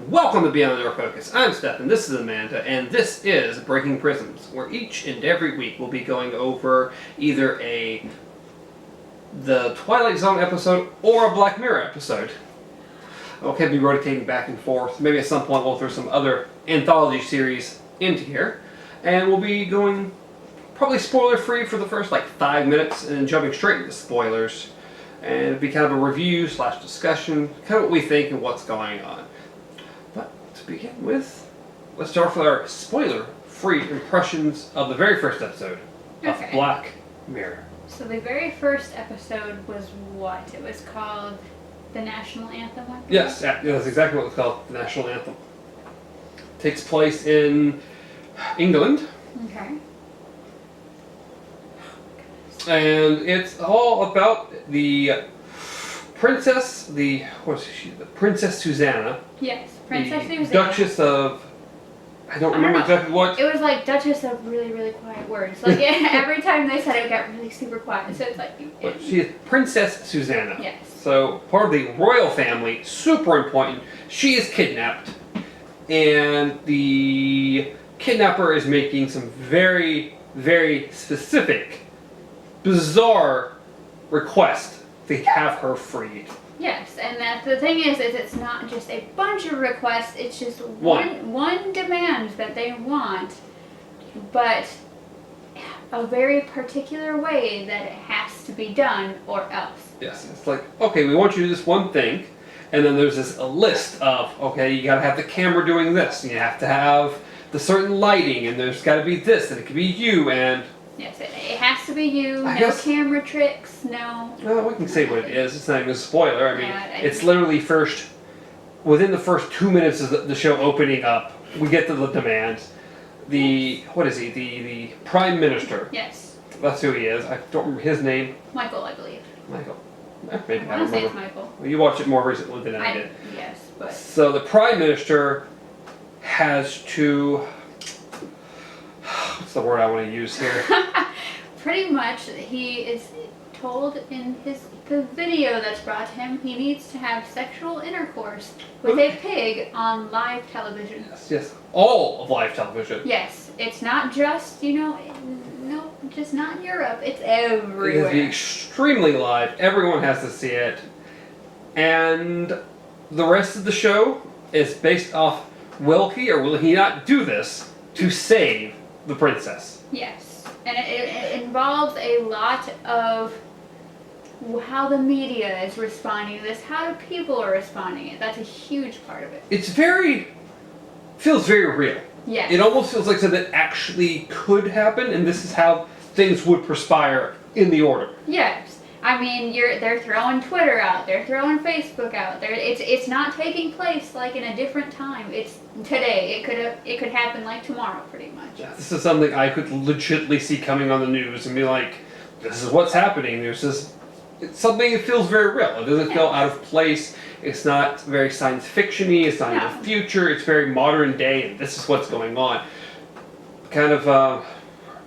Welcome to Beyond Our Focus. I'm Stefan, this is Amanda, and this is Breaking Prisms, where each and every week we'll be going over either the Twilight Zone episode or a Black Mirror episode. Okay, be rotating back and forth. Maybe at some point we'll throw some other anthology series into here. And we'll be going probably spoiler-free for the first 5 minutes and then jumping straight into spoilers. And it'll be kind of a review / discussion, kind of what we think and what's going on. But to begin with, let's start with our spoiler-free impressions of the very first episode of Black Mirror. So the very first episode was what? It was called The National Anthem, I think? Yes, that's exactly what it's called, The National Anthem. It takes place in England. Okay. And it's all about the princess, the Princess Susanna. Yes, Princess Susanna. Duchess of, I don't remember exactly what. It was like Duchess of really, really quiet words. Like every time they said it, it got really super quiet. So it's like. But she is Princess Susanna. Yes. So part of the royal family, super important. She is kidnapped, and the kidnapper is making some very, very specific, bizarre request to have her freed. Yes, and that the thing is it's not just a bunch of requests, it's just one demand that they want, but a very particular way that it has to be done or else. Yes, it's like, okay, we want you to do this one thing, and then there's a list of, okay, you gotta have the camera doing this, and you have to have the certain lighting, and there's gotta be this, and it could be you, and... Yes, it has to be you. No camera tricks. No. Well, we can say what it is. It's not even a spoiler. I mean, it's literally within the first 2 minutes of the show opening up, we get to the demands. What is he? The Prime Minister. Yes. That's who he is. I don't remember his name. Michael, I believe. Michael. Maybe I want to say it's Michael. Well, you watched it more recently than I did. Yes, but. So the Prime Minister has to. What's the word I want to use here? Pretty much, he is told in the video that's brought to him, he needs to have sexual intercourse with a pig on live television. Yes, all of live television. Yes, it's not just, just not in Europe, it's everywhere. It has to be extremely live, everyone has to see it, and the rest of the show is based off, will he or will he not do this to save the princess? Yes, and it involves a lot of how the media is responding to this, how the people are responding to it. That's a huge part of it. Feels very real. Yes. It almost feels like something that actually could happen, and this is how things would perspire in the order. Yes. I mean, they're throwing Twitter out, they're throwing Facebook out. It's not taking place like in a different time. It's today. It could happen like tomorrow, pretty much. Yeah, this is something I could legitimately see coming on the news and be like, "This is what's happening." It's something that feels very real. It doesn't feel out of place. It's not very science fiction-y. It's not in the future. It's very modern day, and this is what's going on. Kind of,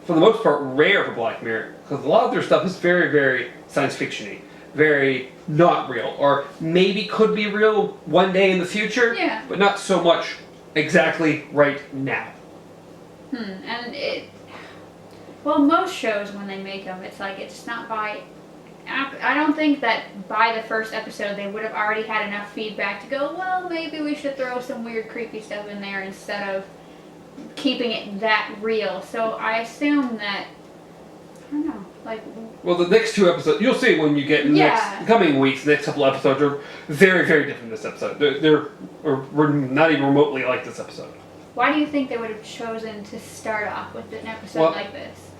for the most part, rare for Black Mirror, because a lot of their stuff is very, very science fiction-y, very not real, or maybe could be real one day in the future, but not so much exactly right now. And most shows when they make them, it's not by. I don't think that by the first episode they would have already had enough feedback to go, well, maybe we should throw some weird, creepy stuff in there instead of keeping it that real. So I assume that, I don't know, well, the next 2 episodes, you'll see when you get in the coming weeks, the next couple episodes are very, very different than this episode. We're not even remotely like this episode. Why do you think they would have chosen to start off with an episode like this?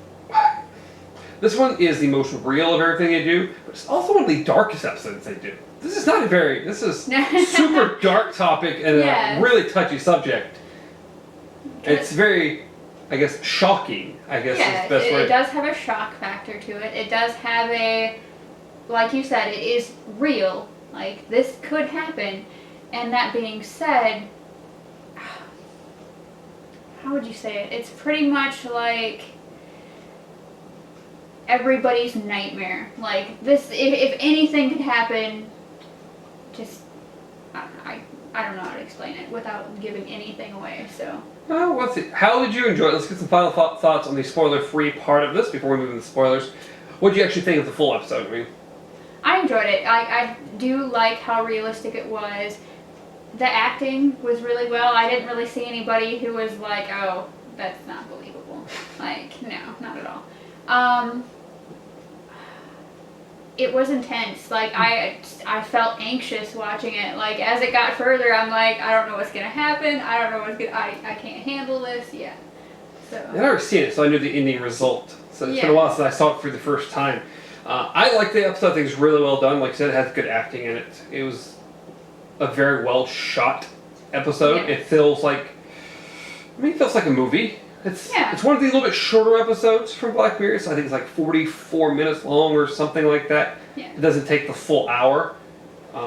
This one is the most real of everything they do, but it's also one of the darkest episodes they do. This is super dark topic and a really touchy subject. It's very, I guess, shocking, is the best way. It does have a shock factor to it. It does have like you said, it is real. Like, this could happen. And that being said, how would you say it? It's pretty much like everybody's nightmare. Like, this, if anything could happen, just I don't know how to explain it without giving anything away. So. Well, let's see. How did you enjoy it? Let's get some final thoughts on the spoiler-free part of this before we move into spoilers. What did you actually think of the full episode? I mean, I enjoyed it. I do like how realistic it was. The acting was really well. I didn't really see anybody who was like, oh, that's not believable. Like, no, not at all. It was intense. Like, I felt anxious watching it. Like, as it got further, I'm like, I don't know what's gonna happen. I don't know I can't handle this. Yeah. So. I've never seen it, so I knew the ending result. So it's been a while since I saw it for the first time. I like the episode. I think it's really well done. Like I said, it has good acting in it. It was a very well shot episode. Yes. It feels like, it feels like a movie. It's one of the little bit shorter episodes from Black Mirror, so I think it's like 44 minutes long or something like that. Yeah. It doesn't take the full hour.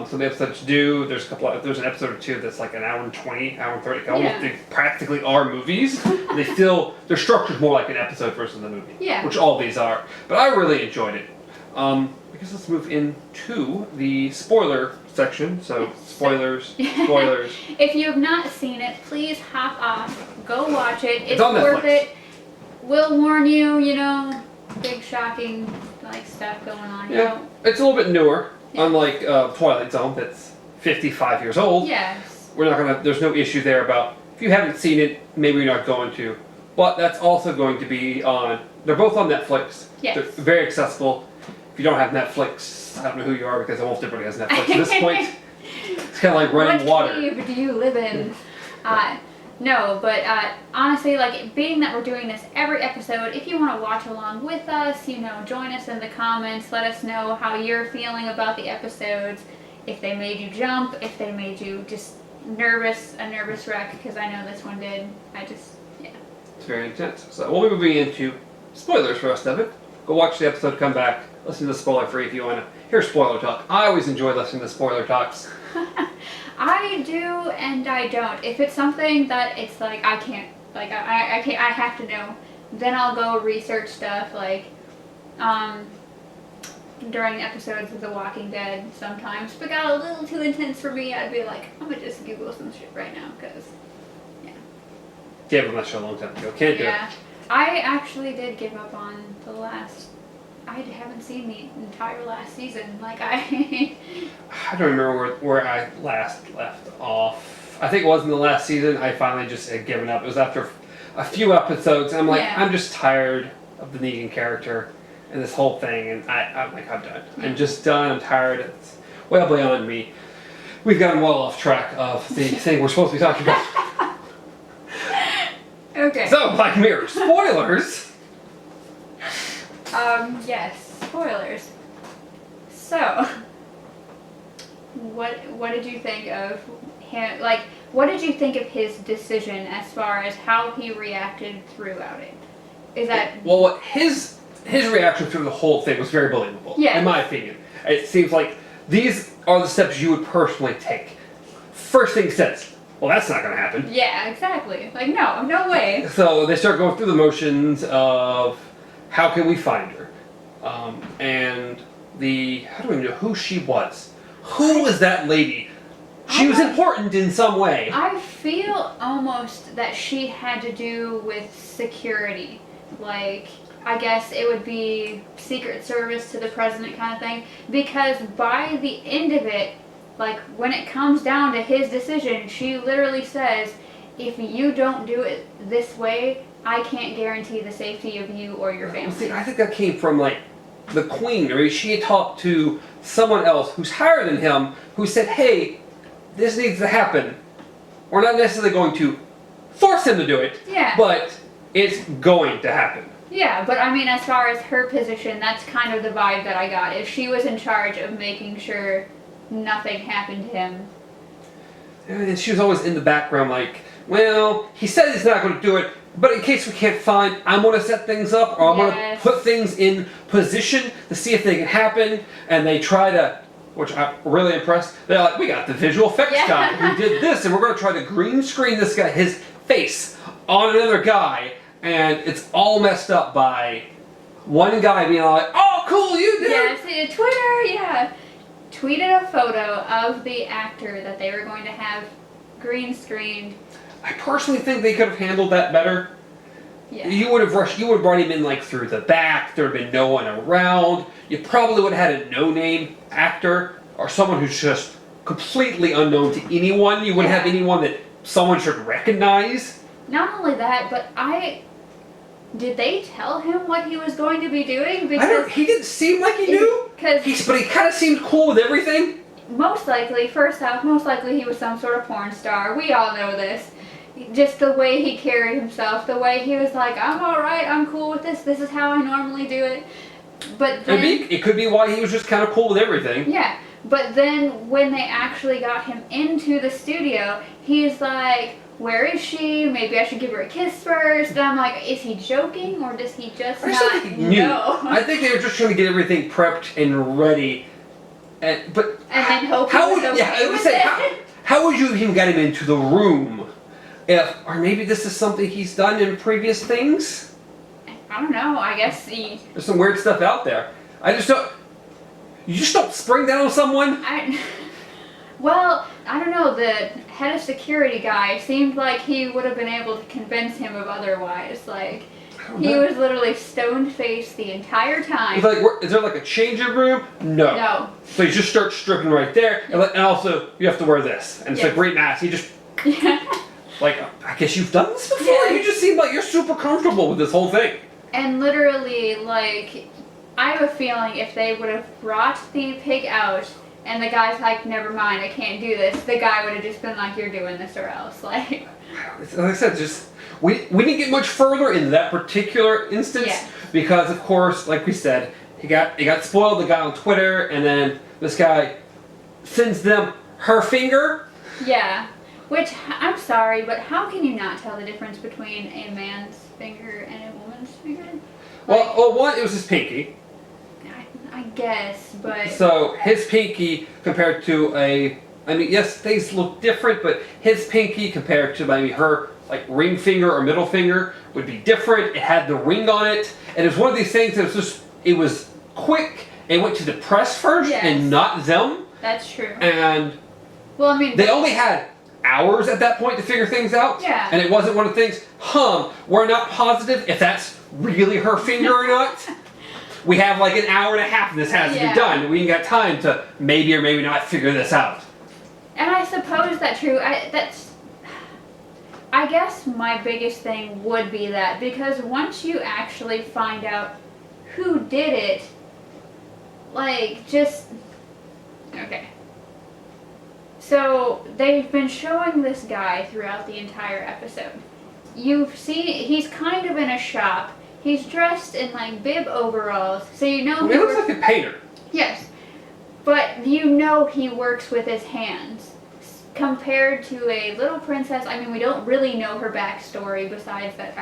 Some episodes do. There's an episode or two that's like an hour and 20, hour and 30. Almost they practically are movies. They're structured more like an episode versus a movie. Yeah. Which all these are. But I really enjoyed it. I guess let's move into the spoiler section. So spoilers. If you have not seen it, please hop off. Go watch it. It's on worth Netflix. it. We'll warn you. Big shocking stuff going on. Yeah. It's a little bit newer. Yeah. Unlike Twilight Zone, that's 55 years old. Yes. There's no issue there about, if you haven't seen it, maybe you're not going to. But that's also going to be they're both on Netflix. Yes. They're very accessible. If you don't have Netflix, I don't know who you are because almost everybody has Netflix at this point. It's kind of like running water. What cave do you live in? No, but honestly, being that we're doing this every episode, if you want to watch along with us, join us in the comments. Let us know how you're feeling about the episodes. If they made you jump, if they made you just a nervous wreck, because I know this one did. It's very intense. So we'll be moving into spoilers for the rest of it. Go watch the episode, come back, listen to the spoiler free if you want to hear spoiler talk. I always enjoy listening to spoiler talks. I do and I don't. If it's something that it's like I can't, I have to know, then I'll go research stuff during episodes of The Walking Dead sometimes. If it got a little too intense for me, I'd be like, I'm gonna just Google some shit right now, because, Gave up on that show a long time ago. Can't do it. I actually did give up on I haven't seen the entire last season. I don't remember where I last left off. I think it was in the last season. I finally just had given up. It was after a few episodes. I'm like, I'm just tired of the Negan character and this whole thing. And I'm like, I'm done. I'm just done. I'm tired. It's well beyond me. We've gotten well off track of the thing we're supposed to be talking about. Okay. So, Black Mirror. Spoilers! Yes, spoilers. So, what did you think of him? What did you think of his decision as far as how he reacted throughout it? Is that his reaction through the whole thing was very believable. Yeah. In my opinion, it seems like these are the steps you would personally take. First thing he says, well, that's not going to happen. Yeah, exactly. No way. So they start going through the motions of how can we find her, and how do we know who she was? Who was that lady? She was important in some way. I feel almost that she had to do with security. I guess it would be Secret Service to the president kind of thing. Because by the end of it, when it comes down to his decision, she literally says, if you don't do it this way, I can't guarantee the safety of you or your family. See, I think that came from the Queen. I mean, she had talked to someone else who's higher than him, who said, hey, this needs to happen. We're not necessarily going to force him to do it, but it's going to happen. Yeah, but I mean, as far as her position, that's kind of the vibe that I got. If she was in charge of making sure nothing happened to him. And she was always in the background well, he said he's not going to do it, but in case we can't find, I'm going to set things up, or I'm going to put things in position to see if they can happen, and they try to, which I'm really impressed, they're like, we got the visual effects guy who did this, and we're going to try to green screen this guy, his face, on another guy, and it's all messed up by one guy being like, oh, cool, you did it! Yeah, Twitter, tweeted a photo of the actor that they were going to have green screened. I personally think they could have handled that better. Yeah. You would have brought him in like through the back. There would have been no one around. You probably would have had a no-name actor or someone who's just completely unknown to anyone. You wouldn't have anyone that someone should recognize. Not only that, but did they tell him what he was going to be doing? Because He didn't seem like he knew. But he kind of seemed cool with everything. Most likely he was some sort of porn star. We all know this. Just the way he carried himself, the way he was like, I'm alright, I'm cool with this, this is how I normally do it. But then, it could be why he was just kind of cool with everything. Yeah, but then when they actually got him into the studio, he's like, where is she? Maybe I should give her a kiss first. And I'm like, is he joking or does he just not know? I think they were just trying to get everything prepped and ready. Then hope he was okay with it. How would you even get him into the room? Or maybe this is something he's done in previous things? I don't know. I guess there's some weird stuff out there. You just don't spring that on someone? Well, I don't know. The head of security guy seemed like he would have been able to convince him of otherwise. Like, he was literally stone-faced the entire time. He's like, is there like a changing room? No. So you just start stripping right there. And also, you have to wear this. And it's a great mask. You just... Like, I guess you've done this before? Yeah. You just seem like you're super comfortable with this whole thing. And literally, like, I have a feeling if they would have brought the pig out and the guy's like, never mind, I can't do this, the guy would have just been like, you're doing this or else. Like I said, we didn't get much further in that particular instance because, of course, like we said, he got spoiled, the guy on Twitter, and then this guy sends them her finger. Yeah. Which, I'm sorry, but how can you not tell the difference between a man's finger and a woman's finger? Like, well, one, it was his pinky. I guess, but... So, his pinky compared to yes, things look different, but his pinky compared to maybe her, like, ring finger or middle finger would be different. It had the ring on it, and it was one of these things that it was quick. It went to the press first and not them. That's true. And... Well, I mean... They only had hours at that point to figure things out. Yeah. And it wasn't one of the things, we're not positive if that's really her finger or not. We have like an hour and a half and this has to be done. We ain't got time to maybe or maybe not figure this out. And I suppose that's true. I guess my biggest thing would be that, because once you actually find out who did it, like, okay. So, they've been showing this guy throughout the entire episode. You've seen, he's kind of in a shop. He's dressed in, like, bib overalls, so you know... He looks like a painter. Yes. But you know he works with his hands. Compared to a little princess, I mean, we don't really know her backstory, besides that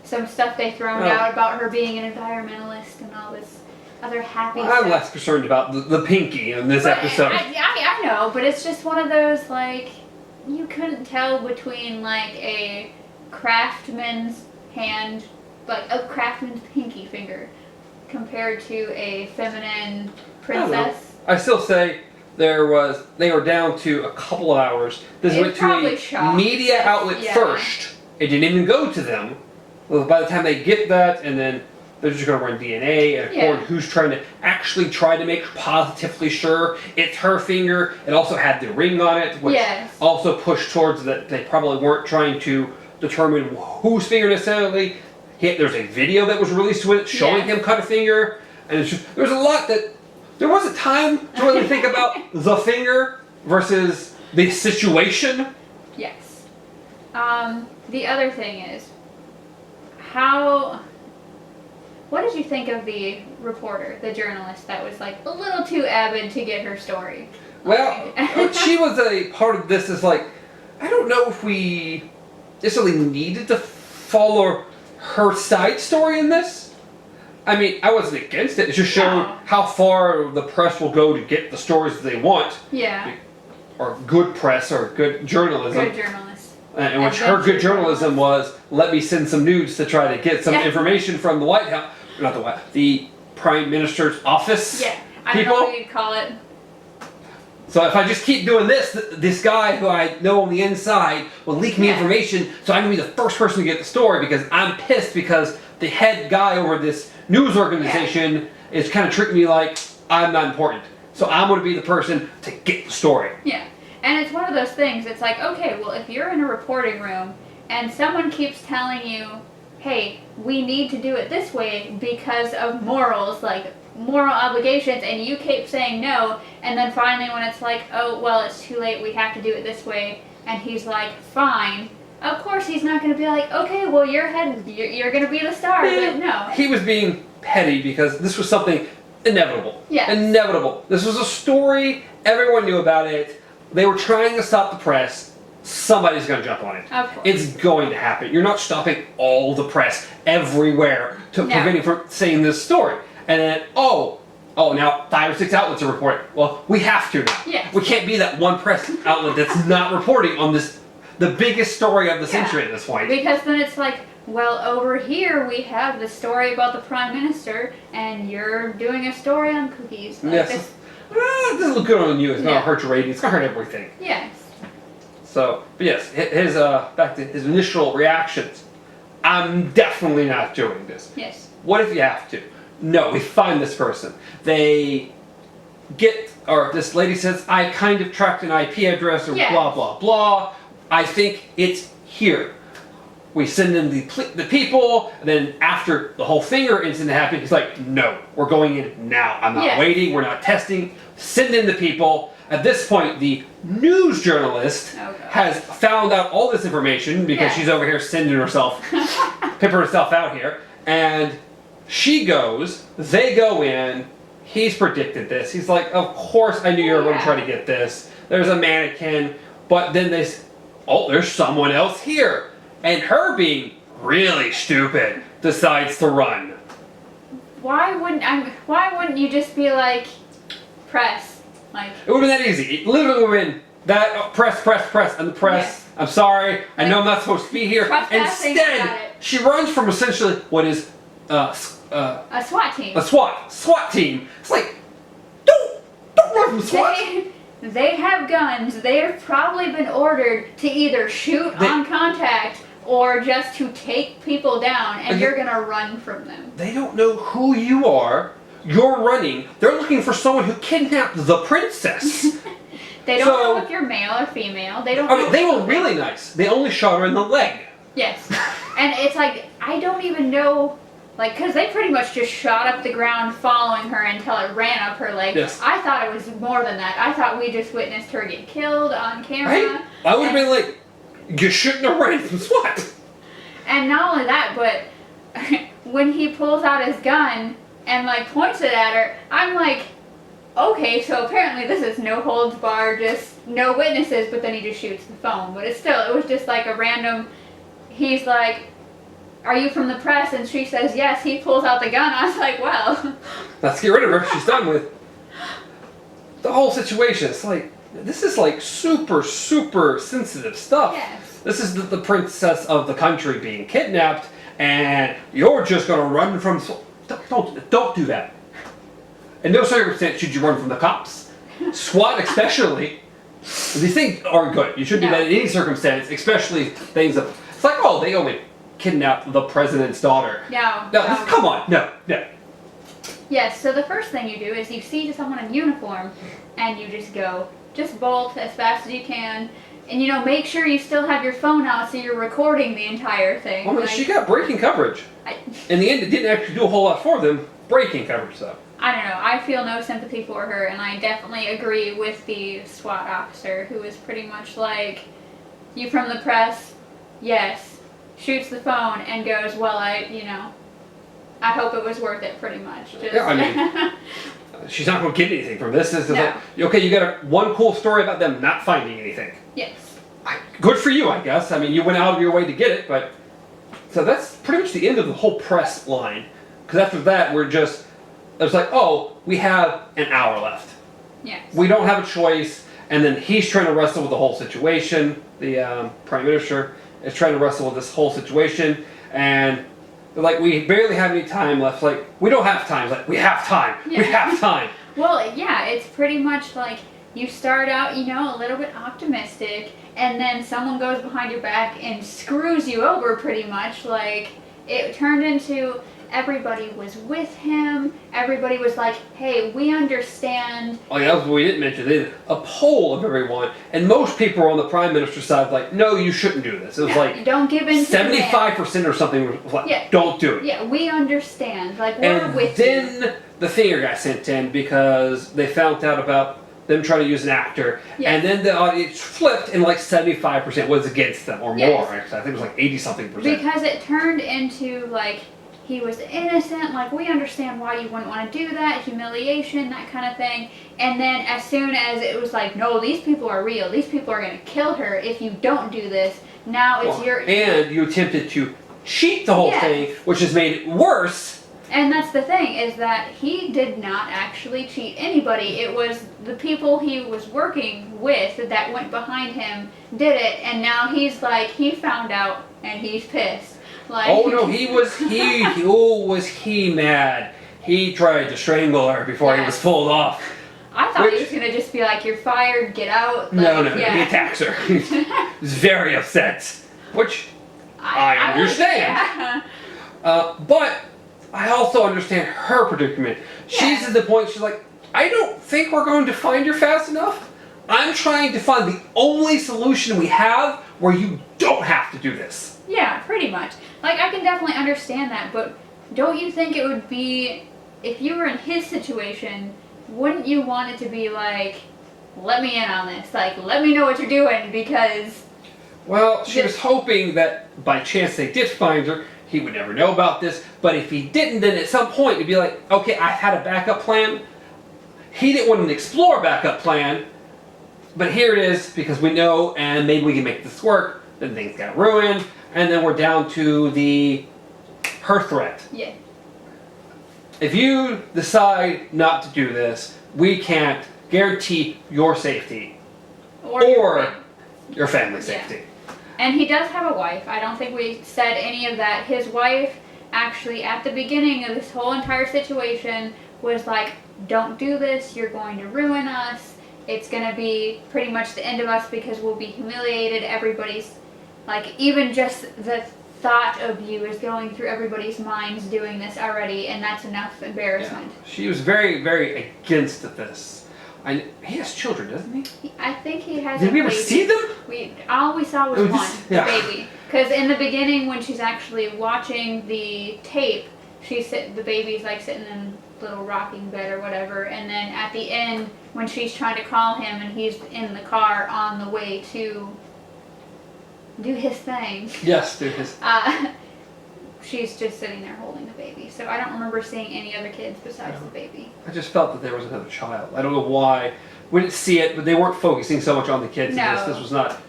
some stuff they thrown out about her being an environmentalist and all this other happy stuff. I'm less concerned about the pinky in this episode. I know, but it's just one of those, like, you couldn't tell between, like, a craftsman's hand, like, a craftsman's pinky finger, compared to a feminine princess. I still say they were down to a couple of hours. This went to a media outlet first. It didn't even go to them. Well, by the time they get that, and then they're just going to run DNA and record who's trying to make positively sure it's her finger. It also had the ring on it, which also pushed towards that they probably weren't trying to determine whose finger necessarily. There's a video that was released with it showing him cut a finger, and there's a lot that there was a time to really think about the finger versus the situation. Yes. The other thing is, what did you think of the reporter, the journalist that was like a little too avid to get her story? Well, she was a part of this. Is like, I don't know if we necessarily needed to follow her side story in this. I mean, I wasn't against it. It just showed how far the press will go to get the stories that they want. Yeah. Or good press or good journalism. Good journalism. And which her good journalism was, let me send some nudes to try to get some information from the White House. Not the White House. The Prime Minister's office. Yeah. I don't know what you'd call it. So if I just keep doing this, this guy who I know on the inside will leak me information, so I'm going to be the first person to get the story because I'm pissed because the head guy over this news organization is kind of treating me like I'm not important. So I'm going to be the person to get the story. Yeah. And it's one of those things, it's like, okay, well, if you're in a reporting room and someone keeps telling you, hey, we need to do it this way because of morals, like moral obligations, and you keep saying no, and then finally when it's like, oh, well, it's too late, we have to do it this way, and he's like, fine, of course he's not going to be like, okay, well, you're going to be the star, but no. He was being petty because this was something inevitable. Yes. Inevitable. This was a story, everyone knew about it, they were trying to stop the press, somebody's going to jump on it. Of course. It's going to happen. You're not stopping all the press everywhere to prevent you from saying this story. And then, now 5 or 6 outlets are reporting. Well, we have to now. Yes. We can't be that one press outlet that's not reporting on the biggest story of the century at this point. Because then it's like, well, over here we have the story about the Prime Minister, and you're doing a story on cookies. Like Yes. It doesn't look good on you. It's going to hurt your ratings. It's going to hurt everything. Yes. So, but yes, his back to his initial reactions. I'm definitely not doing this. Yes. What if you have to? No, we find this person. They this lady says, I kind of tracked an IP address or blah, blah, blah. I think it's here. We send in the people, and then after the whole finger incident happened, he's like, no, we're going in now. I'm not waiting, we're not testing. Send in the people. At this point, the news journalist has found out all this information because she's over here sending herself, pimping herself out here, and she goes, they go in, he's predicted this. He's like, of course I knew you were going to try to get this. There's a mannequin, but then there's someone else here. And her being really stupid decides to run. Why wouldn't you just be like, press? Like, it would have been that easy. It literally would have been that press, and the press. I'm sorry, I know I'm not supposed to be here. Instead, she runs from essentially what is a SWAT team. A SWAT team. It's like, don't run from SWAT. They have guns. They have probably been ordered to either shoot on contact or just to take people down, and you're gonna run from them. They don't know who you are. You're running. They're looking for someone who kidnapped the princess. They don't know if you're male or female. They don't know. They were really nice. They only shot her in the leg. Yes. And it's like, I don't even know, like, because they pretty much just shot up the ground following her until it ran up her leg. Yes. I thought it was more than that. I thought we just witnessed her get killed on camera. Right? I would have been like, you shouldn't have ran from SWAT. And not only that, but when he pulls out his gun and, like, points it at her, I'm like, okay, so apparently this is no holds barred, just no witnesses, but then he just shoots the phone. But it was just like a random, he's like, are you from the press? And she says yes. He pulls out the gun. I was like, well. Let's get rid of her. She's done with. The whole situation, it's like, this is like super, super sensitive stuff. Yes. This is the princess of the country being kidnapped, and you're just going to run from... Don't do that. In no circumstance should you run from the cops. SWAT especially. These things aren't good. You shouldn't do that in any circumstance, especially things of... It's like, oh, they only kidnapped the president's daughter. No. Come on. No. Yes, so the first thing you do is you see someone in uniform, and you just go, just bolt as fast as you can, and, make sure you still have your phone out so you're recording the entire thing. Well, she got breaking coverage. In the end, it didn't actually do a whole lot for them. Breaking coverage, though. I don't know. I feel no sympathy for her, and I definitely agree with the SWAT officer who is pretty much like, you from the press? Yes. Shoots the phone and goes, well, I hope it was worth it, pretty much. She's not going to get anything from this. This is like, okay, you got one cool story about them not finding anything. Yes. Good for you, I guess. I mean, you went out of your way to get it, but... So that's pretty much the end of the whole press line. Because after that, it's like, oh, we have an hour left. Yes. We don't have a choice. And then he's trying to wrestle with the whole situation. The Prime Minister is trying to wrestle with this whole situation. And they're like, we barely have any time left. Like, we don't have time. It's like, we have time. Yeah. We have time. Well, yeah, it's pretty much like, you start out, a little bit optimistic, and then someone goes behind your back and screws you over pretty much. Like, it turned into everybody was with him. Everybody was like, hey, we understand. Oh, yeah, that was what we didn't mention. They did a poll of everyone, and most people were on the Prime Minister's side, like, no, you shouldn't do this. It was like, don't give in to 75% or something was like, don't do it. Yeah, we understand. Like, we're with you. And then the Thinger got sent in because they found out about them trying to use an actor. Yes. And then the audience flipped, and like 75% was against them, or more, actually. I think it was like 80-something percent. Because it turned into, like, he was innocent, like, we understand why you wouldn't want to do that, humiliation, that kind of thing. And then as soon as it was like, no, these people are real, these people are going to kill her if you don't do this, now it's your... And you attempted to cheat the whole thing, which has made it worse. And that's the thing, is that he did not actually cheat anybody. It was the people he was working with that went behind him did it, and now he's like, he found out, and he's pissed. Like, oh no, was he mad? He tried to strangle her before he was pulled off. I thought he was going to just be like, you're fired, get out. Like, no, he attacks her. He's very upset, which I understand. But I also understand her predicament. She's at the point, she's like, I don't think we're going to find her fast enough. I'm trying to find the only solution we have where you don't have to do this. Yeah, pretty much. Like, I can definitely understand that, but don't you think it would be, if you were in his situation, wouldn't you want it to be like, let me in on this, like, let me know what you're doing, because... Well, she was hoping that by chance they did find her, he would never know about this, but if he didn't, then at some point it'd be like, okay, I had a backup plan. He didn't want to explore a backup plan, but here it is, because we know, and maybe we can make this work. Then things got ruined, and then we're down to her threat. Yeah. If you decide not to do this, we can't guarantee your safety or your family's safety. Yeah. And he does have a wife. I don't think we said any of that. His wife, actually, at the beginning of this whole entire situation, was like, don't do this, you're going to ruin us. It's going to be pretty much the end of us because we'll be humiliated. Everybody's, like, even just the thought of you is going through everybody's minds doing this already, and that's enough embarrassment. Yeah. She was very, very against this. He has children, doesn't he? I think he has. Did we ever see them? All we saw was one, the baby. Because in the beginning, when she's actually watching the tape, the baby's like sitting in a little rocking bed or whatever, and then at the end, when she's trying to call him and he's in the car on the way to do his thing. Yes, do his. She's just sitting there holding the baby. So I don't remember seeing any other kids besides the baby. I just felt that there was another child. I don't know why. We didn't see it, but they weren't focusing so much on the kids. No. This was not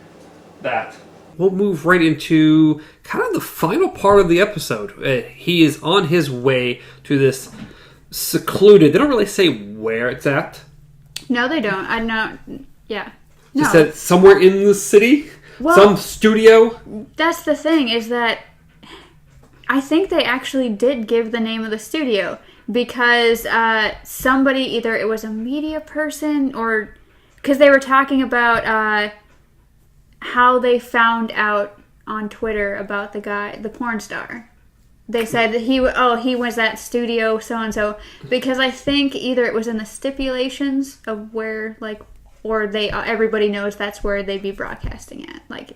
that. We'll move right into kind of the final part of the episode. He is on his way to this secluded. They don't really say where it's at. No, they don't. I know. Yeah. No. Just that somewhere in the city? Well, some studio? That's the thing, is that I think they actually did give the name of the studio because somebody, either it was a media person or... Because they were talking about how they found out on Twitter about the guy, the porn star. They said that he was at studio so-and-so. Because I think either it was in the stipulations of where, like... Or everybody knows that's where they'd be broadcasting at. Like,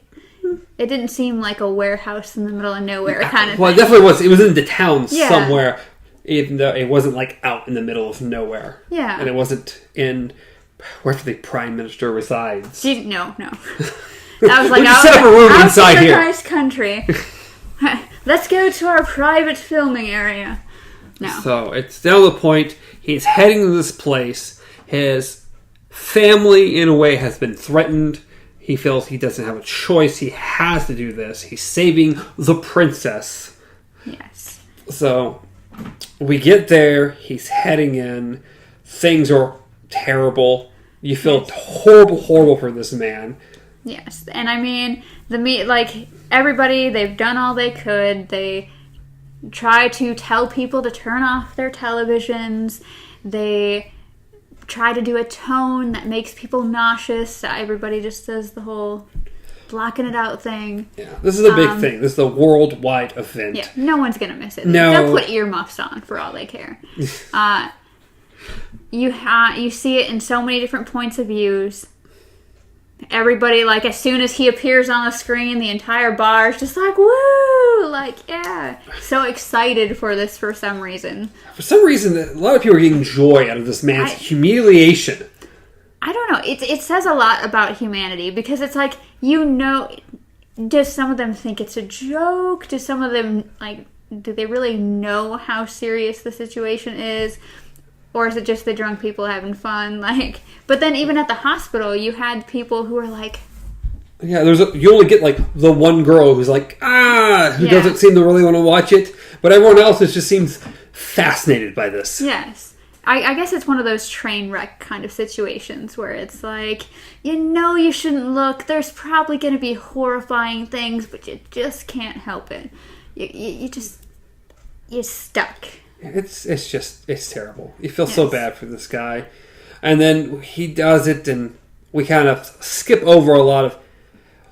it didn't seem like a warehouse in the middle of nowhere kind of thing. Well, it definitely was. It was in the town somewhere, even though it wasn't like out in the middle of nowhere. Yeah. And it wasn't in wherever the Prime Minister resides. No. That was like, set up a room inside here. Nice country. Let's go to our private filming area. No. So, it's down to the point, he's heading to this place. His family, in a way, has been threatened. He feels he doesn't have a choice. He has to do this. He's saving the princess. Yes. So, we get there. He's heading in. Things are terrible. You feel horrible for this man. Yes. And I mean, everybody, they've done all they could. They try to tell people to turn off their televisions. They try to do a tone that makes people nauseous. So everybody just does the whole blocking it out thing. Yeah, this is a big thing. This is a worldwide event. Yeah, no one's gonna miss it. No. They'll put earmuffs on for all they care. You see it in so many different points of views. Everybody, like, as soon as he appears on the screen, the entire bar is just like, woo! Like, yeah. So excited for this for some reason. For some reason, a lot of people are getting joy out of this man's humiliation. I don't know. It says a lot about humanity, because it's like, does some of them think it's a joke? Do some of them, like, do they really know how serious the situation is? Or is it just the drunk people having fun? Like, but then even at the hospital, you had people who were like, yeah, you only get like the one girl who's like, who doesn't seem to really want to watch it, but everyone else just seems fascinated by this. Yes. I guess it's one of those train wreck kind of situations where it's like, you shouldn't look. There's probably going to be horrifying things, but you just can't help it. You're stuck. It's terrible. You feel so bad for this guy. And then he does it, and we kind of skip over a lot of...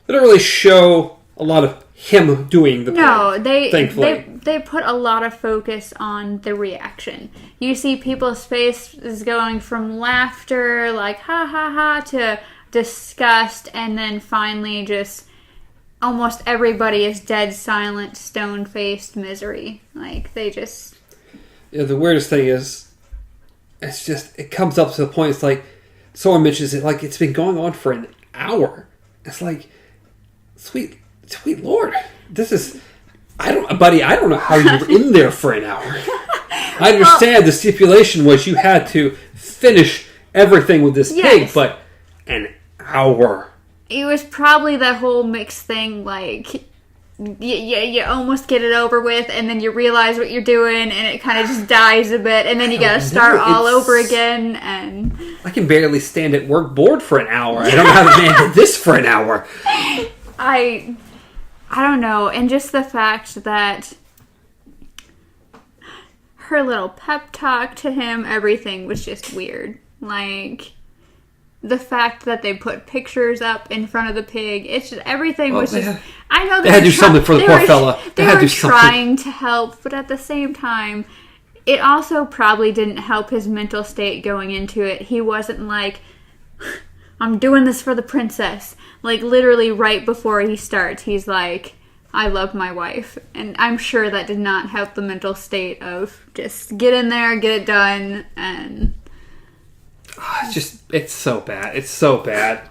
They don't really show a lot of him doing the prank, thankfully. They put a lot of focus on the reaction. You see people's faces going from laughter, like, ha ha ha, to disgust, and then finally just... Almost everybody is dead silent, stone-faced misery. Like, they just... Yeah, the weirdest thing is, it comes up to the point, it's like, someone mentions it, like, it's been going on for an hour. It's like, sweet Lord, I don't know how you were in there for an hour. I understand the stipulation was you had to finish everything with this pig, but an hour. It was probably that whole mixed thing, like... You almost get it over with, and then you realize what you're doing, and it kind of just dies a bit, and then you gotta start all over again, and... I can barely stand at work bored for an hour. I don't know how the man did this for an hour. I don't know, and just the fact that her little pep talk to him, everything was just weird. Like... The fact that they put pictures up in front of the pig, it's just, everything was just... I know they had to do something for the poor fella. They were trying to help, but at the same time, it also probably didn't help his mental state going into it. He wasn't like, I'm doing this for the princess. Like, literally right before he starts, he's like, I love my wife. And I'm sure that did not help the mental state of just get in there, get it done, and... It's so bad. It's so bad.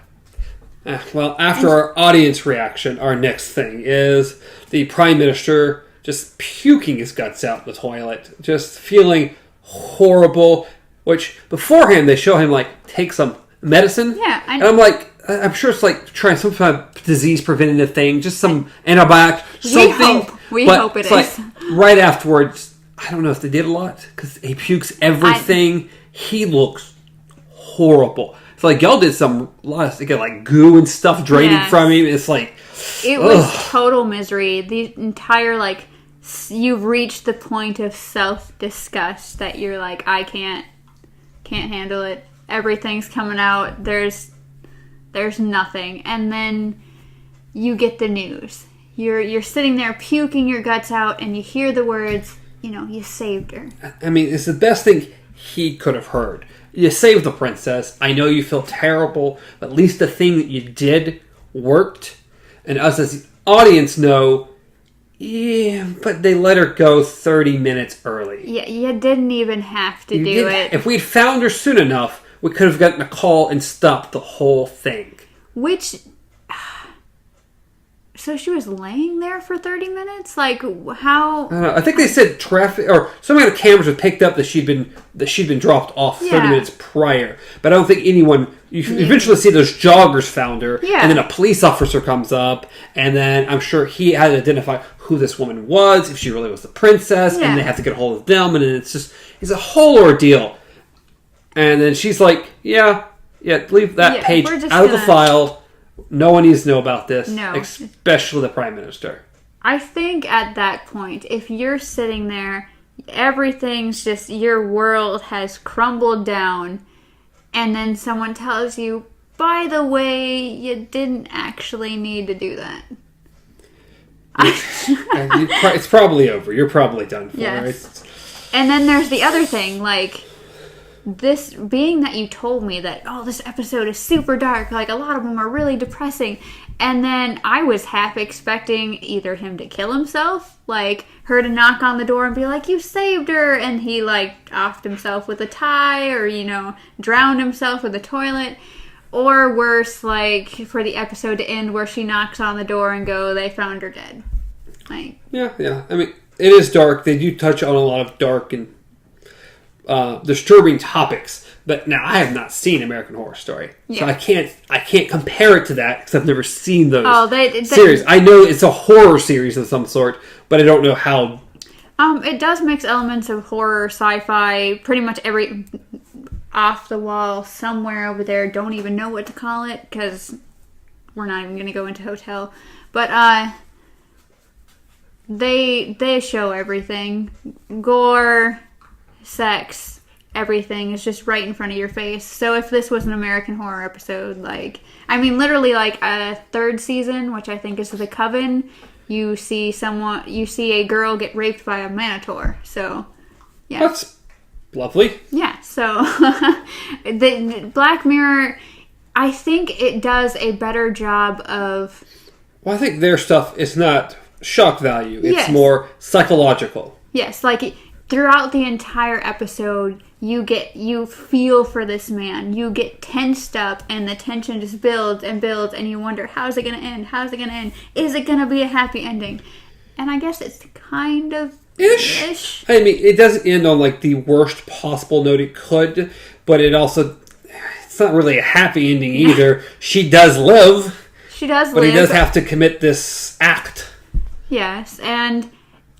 Well, after our audience reaction, our next thing is the Prime Minister just puking his guts out in the toilet. Just feeling horrible. Which, beforehand, they show him, like, take some medicine. Yeah. And I'm like, I'm sure it's like trying some kind of disease preventative thing. Just some antibiotic, something. We hope it is. Like, right afterwards, I don't know if they did a lot. Because he pukes everything. He looks horrible. It's like y'all did they get like goo and stuff draining from him. It's like it was total misery. The entire you've reached the point of self-disgust that you're like, I can't handle it. Everything's coming out. There's nothing, and then you get the news. You're sitting there puking your guts out, and you hear the words. You saved her. I mean, it's the best thing he could have heard. You saved the princess. I know you feel terrible, but at least the thing that you did worked. And us as the audience know, but they let her go 30 minutes early. Yeah, you didn't even have to do it. If we'd found her soon enough, we could have gotten a call and stopped the whole thing. Which... So she was laying there for 30 minutes? Like, how... I don't know. I think they said traffic... Or some kind of cameras had picked up that she'd been dropped off 30 minutes prior. But I don't think anyone... You eventually see those joggers found her. Yeah. And then a police officer comes up. And then I'm sure he had to identify who this woman was, if she really was the princess. Yeah. And they have to get a hold of them. And then it's a whole ordeal. And then she's like, yeah, leave that page out of the file. No one needs to know about this, especially the Prime Minister. I think at that point, if you're sitting there, everything's just, your world has crumbled down, and then someone tells you, by the way, you didn't actually need to do that. It's probably over. You're probably done for. Yes. And then there's the other thing, like, this being that you told me that, oh, this episode is super dark, like, a lot of them are really depressing, and then I was half expecting either him to kill himself, like, her to knock on the door and be like, you saved her, and he, like, offed himself with a tie, or, you know, drowned himself with a toilet, or worse, like, for the episode to end where she knocks on the door and go, they found her dead. Like, yeah. I mean, it is dark. They do touch on a lot of dark and disturbing topics. But now I have not seen American Horror Story, so I can't compare it to that because I've never seen those series. I know it's a horror series of some sort, but I don't know how. It does mix elements of horror, sci-fi, pretty much every off the wall somewhere over there. Don't even know what to call it because we're not even going to go into hotel. But they show everything, gore, sex, everything is just right in front of your face. So if this was an American Horror episode, like, I mean, literally, like, a third season, which I think is The Coven, you see a girl get raped by a minotaur. So, yeah. That's lovely. Yeah, so the Black Mirror, I think it does a better job of... Well, I think their stuff is not shock value. It's more psychological. Yes, like, throughout the entire episode, you feel for this man. You get tensed up, and the tension just builds and builds, and you wonder, how's it going to end? How's it going to end? Is it going to be a happy ending? And I guess it's kind of ish. I mean, it doesn't end on, like, the worst possible note it could, but it's not really a happy ending either. She does live. But he does have to commit this act. Yes, and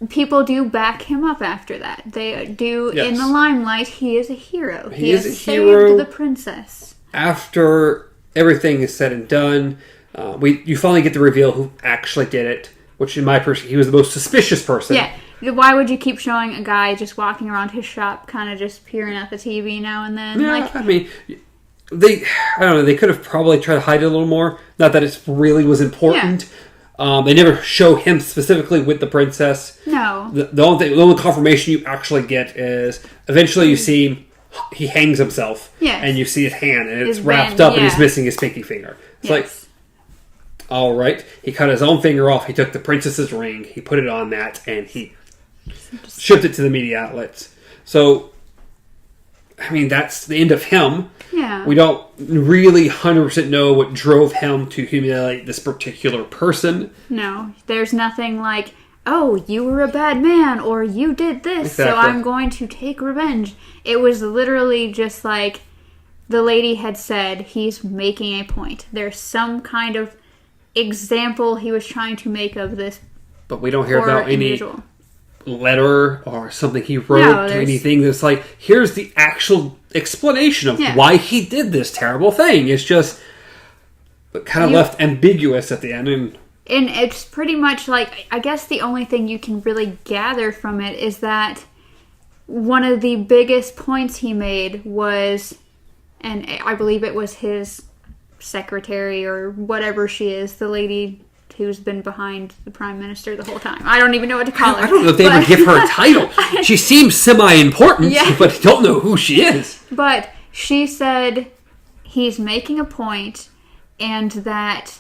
people do back him up after that. They do, in the limelight, he is a hero. He has saved the princess. After everything is said and done, you finally get to reveal who actually did it, which in my person, he was the most suspicious person. Yeah. Why would you keep showing a guy just walking around his shop, kind of just peering at the TV now and then? Yeah, I mean, I don't know, they could have probably tried to hide it a little more. Not that it really was important. Yeah. They never show him specifically with the princess. No. The only confirmation you actually get is eventually you see him, he hangs himself. Yes. And you see his hand, and it's wrapped up, and he's missing his pinky finger. It's like, all right. He cut his own finger off. He took the princess's ring. He put it on that, and he shipped it to the media outlets. So, I mean, that's the end of him. Yeah. We don't really 100% know what drove him to humiliate this particular person. No. There's nothing like, oh, you were a bad man, or you did this, so I'm going to take revenge. It was literally just like the lady had said, he's making a point. There's some kind of example he was trying to make of this. But we don't hear about any letter or something he wrote or anything that's like, here's the actual explanation of why he did this terrible thing. It's just kind of left ambiguous at the end. And it's pretty much like, I guess the only thing you can really gather from it is that one of the biggest points he made was, and I believe it was his secretary or whatever she is, the lady who's been behind the prime minister the whole time. I don't even know what to call her. I don't know if they ever give her a title. She seems semi-important, but I don't know who she is. But she said he's making a point, and that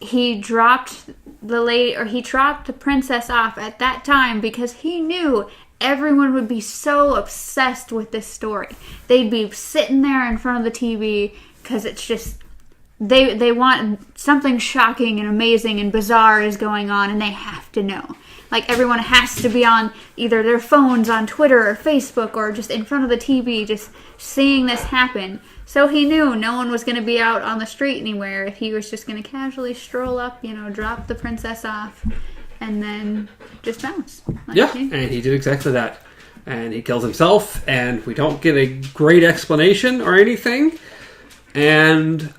he dropped the princess off at that time because he knew everyone would be so obsessed with this story. They'd be sitting there in front of the TV because it's just, they want something shocking and amazing and bizarre is going on, and they have to know. Like, everyone has to be on either their phones, on Twitter or Facebook, or just in front of the TV, just seeing this happen. So he knew no one was going to be out on the street anywhere if he was just going to casually stroll up, drop the princess off, and then just bounce. And he did exactly that. And he kills himself, and we don't get a great explanation or anything. And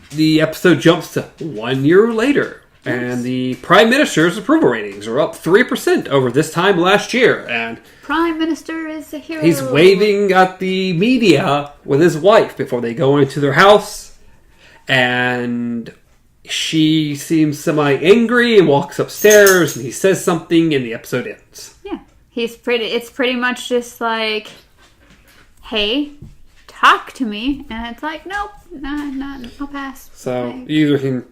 the episode jumps to 1 year later. And the Prime Minister's approval ratings are up 3% over this time last year. And Prime Minister is a hero. he's waving at the media with his wife before they go into their house. And she seems semi-angry and walks upstairs, and he says something, and the episode ends. Yeah. It's pretty much just like, hey, talk to me. And it's like, nope, nah, I'll pass. So you either can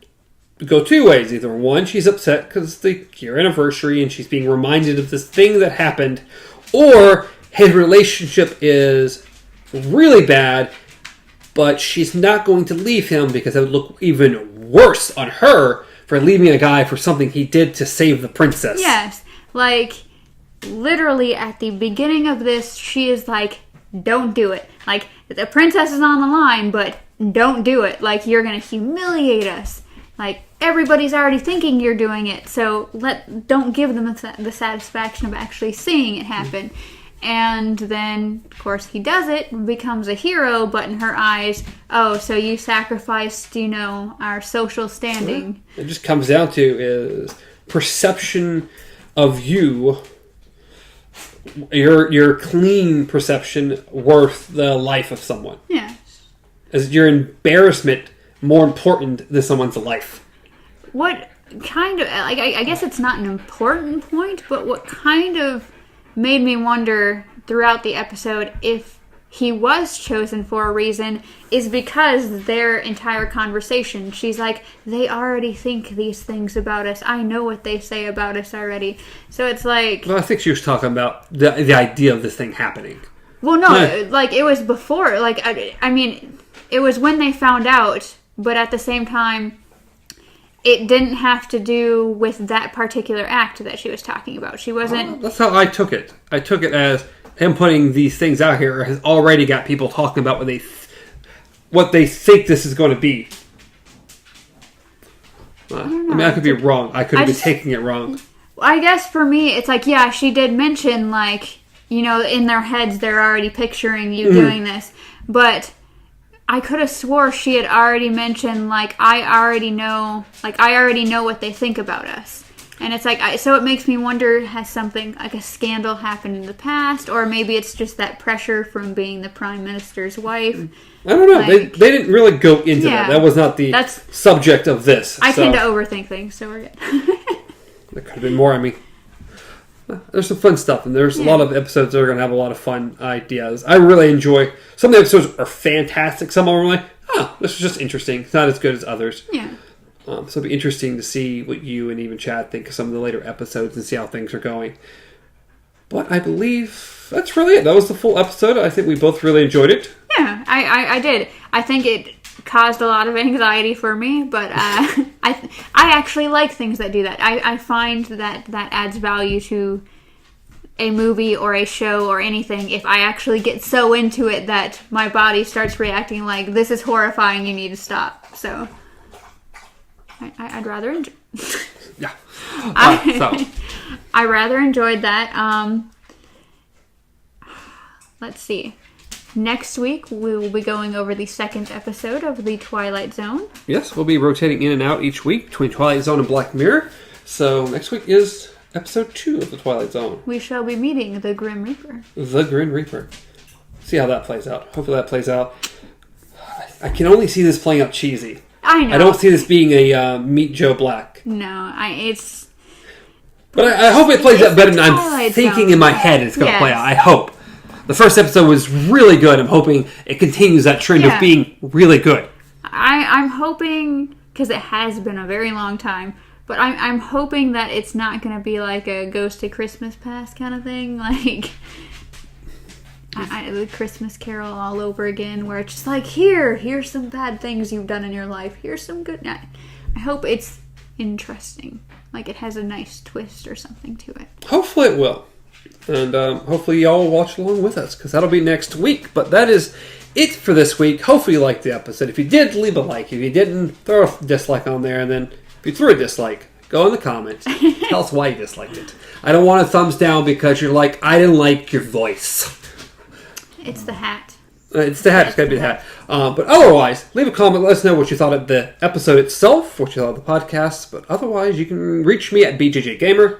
go two ways. Either one, she's upset because it's the year anniversary and she's being reminded of this thing that happened, or his relationship is really bad, but she's not going to leave him because it would look even worse on her for leaving a guy for something he did to save the princess. Yes. Like, literally at the beginning of this, she is like, don't do it. Like, the princess is on the line, but don't do it. Like, you're going to humiliate us. Like, everybody's already thinking you're doing it, so don't give them the satisfaction of actually seeing it happen. And then, of course, he does it, becomes a hero, but in her eyes, oh, so you sacrificed, our social standing. It just comes down to is perception of you, your clean perception worth the life of someone. Yeah. Is your embarrassment more important than someone's life? What kind of, like, I guess it's not an important point, but what kind of made me wonder throughout the episode if he was chosen for a reason is because their entire conversation, she's like, they already think these things about us. I know what they say about us already. So it's like... Well, I think she was talking about the idea of this thing happening. Well, no, like, it was before. Like, I mean, it was when they found out, but at the same time, it didn't have to do with that particular act that she was talking about. She wasn't... Well, that's how I took it. I took it as him putting these things out here has already got people talking about what they think this is going to be. I mean, I could be wrong. I could be taking it wrong. I guess for me, it's like, yeah, she did mention, like, in their heads, they're already picturing you doing this. But I could have swore she had already mentioned, like, I already know what they think about us. And it's like, so it makes me wonder, has something, like a scandal happened in the past? Or maybe it's just that pressure from being the Prime Minister's wife. I don't know. Like, they didn't really go into that. That was not the subject of this. I tend to overthink things, so we're good. There could have been more. I mean, there's some fun stuff, and there's a lot of episodes that are going to have a lot of fun ideas. I really enjoy... Some of the episodes are fantastic. Some of them are like, oh, this is just interesting. It's not as good as others. Yeah. So it'll be interesting to see what you and even Chad think of some of the later episodes and see how things are going. But I believe that's really it. That was the full episode. I think we both really enjoyed it. Yeah, I did. I think it caused a lot of anxiety for me, but I actually like things that do that. I find that adds value to a movie or a show or anything if I actually get so into it that my body starts reacting like, this is horrifying, you need to stop. So I'd rather enjoy... Yeah. I rather enjoyed that. Let's see. Next week, we will be going over the second episode of the Twilight Zone. Yes, we'll be rotating in and out each week between Twilight Zone and Black Mirror. So next week is episode 2 of the Twilight Zone. We shall be meeting the Grim Reaper. The Grim Reaper. See how that plays out. Hopefully that plays out. I can only see this playing out cheesy. I know. I don't see this being a Meet Joe Black. No, it's... But I hope it plays out better than I'm thinking in my head it's going to play out. I hope. The first episode was really good. I'm hoping it continues that trend of being really good. I'm hoping, because it has been a very long time, but I'm hoping that it's not going to be like a Ghost to Christmas Past kind of thing. Like, the Christmas Carol all over again, where it's just like, here's some bad things you've done in your life. Here's some good... I hope it's interesting. Like, it has a nice twist or something to it. Hopefully it will. And hopefully y'all will watch along with us, because that'll be next week. But that is it for this week. Hopefully you liked the episode. If you did, leave a like. If you didn't, throw a dislike on there. And then if you threw a dislike, go in the comments. Tell us why you disliked it. I don't want a thumbs down because you're like, I didn't like your voice. It's the hat. It's the hat. It's got to be the hat. But otherwise, leave a comment. Let us know what you thought of the episode itself, what you thought of the podcast. But otherwise, you can reach me at BJJGamer,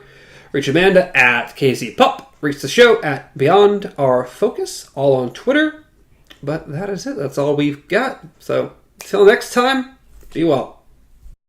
reach Amanda at KZPup, reach the show at Beyond Our Focus, all on Twitter. But that is it. That's all we've got. So, till next time, be well.